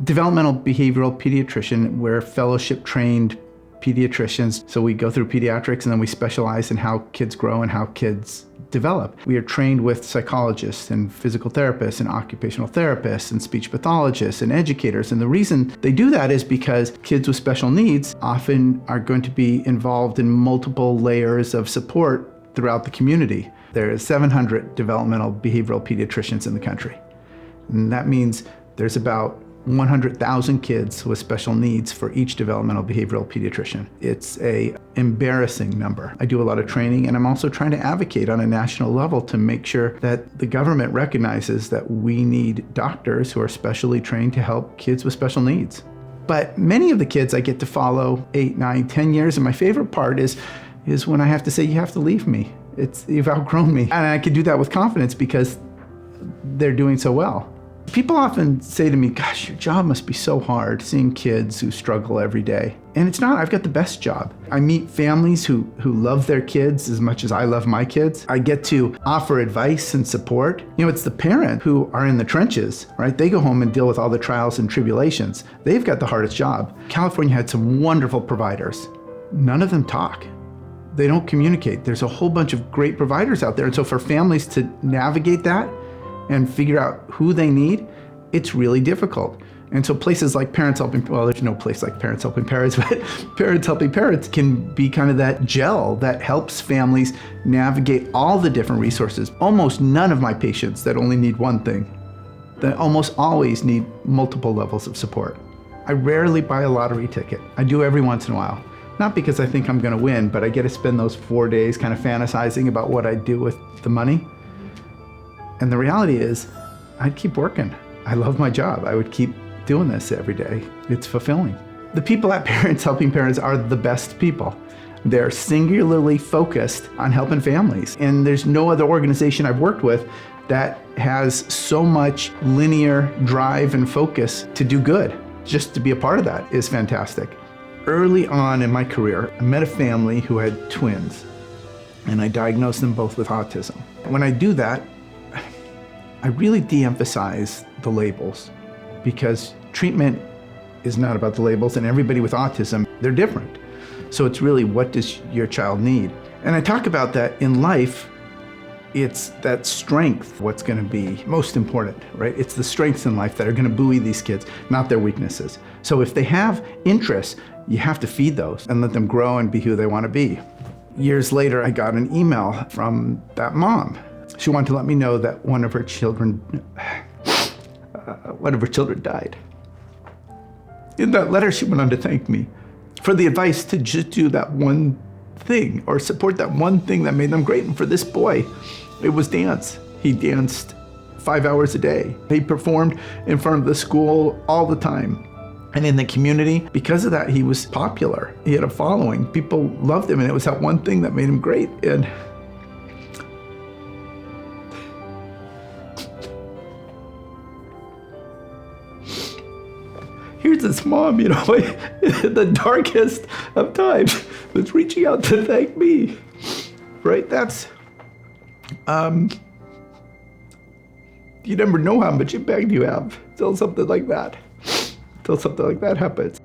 Developmental Behavioral Pediatrician, we're fellowship trained pediatricians. So we go through pediatrics and then we specialize in how kids grow and how kids develop. We are trained with psychologists and physical therapists and occupational therapists and speech pathologists and educators. And the reason they do that is because kids with special needs often are going to be involved in multiple layers of support throughout the community. There are 700 developmental behavioral pediatricians in the country. And that means there's about 100,000 kids with special needs for each developmental behavioral pediatrician. It's an embarrassing number. I do a lot of training, and I'm also trying to advocate on a national level to make sure that the government recognizes that we need doctors who are specially trained to help kids with special needs. But many of the kids I get to follow 8, 9, 10 years, and my favorite part is when I have to say, you have to leave me. You've outgrown me. And I can do that with confidence because they're doing so well. People often say to me, gosh, your job must be so hard, seeing kids who struggle every day. And it's not. I've got the best job. I meet families who love their kids as much as I love my kids. I get to offer advice and support. It's the parent who are in the trenches, right? They go home and deal with all the trials and tribulations. They've got the hardest job. California had some wonderful providers. None of them talk. They don't communicate. There's a whole bunch of great providers out there. And so for families to navigate that and figure out who they need, it's really difficult. And so places like Parents Helping, well, there's no place like Parents Helping Parents, but Parents Helping Parents can be kind of that gel that helps families navigate all the different resources. Almost none of my patients that only need one thing, that almost always need multiple levels of support. I rarely buy a lottery ticket. I do every once in a while. Not because I think I'm gonna win, but I get to spend those 4 days kind of fantasizing about what I do with the money. And the reality is, I'd keep working. I love my job. I would keep doing this every day. It's fulfilling. The people at Parents Helping Parents are the best people. They're singularly focused on helping families. And there's no other organization I've worked with that has so much linear drive and focus to do good. Just to be a part of that is fantastic. Early on in my career, I met a family who had twins, and I diagnosed them both with autism. When I do that, I really de-emphasize the labels, because treatment is not about the labels, and everybody with autism, they're different. So it's really, what does your child need? And I talk about that in life. It's that strength, what's gonna be most important, right? It's the strengths in life that are gonna buoy these kids, not their weaknesses. So if they have interests, you have to feed those and let them grow and be who they wanna be. Years later, I got an email from that mom. She wanted to let me know that one of her children died. In that letter, she went on to thank me for the advice to just do that one thing or support that one thing that made them great. And for this boy, it was dance. He danced 5 hours a day. He performed in front of the school all the time. And in the community, because of that, he was popular. He had a following. People loved him, and it was that one thing that made him great. And here's this mom, in the darkest of times, was reaching out to thank me, right? That's, you never know how much impact you have till something like that happens.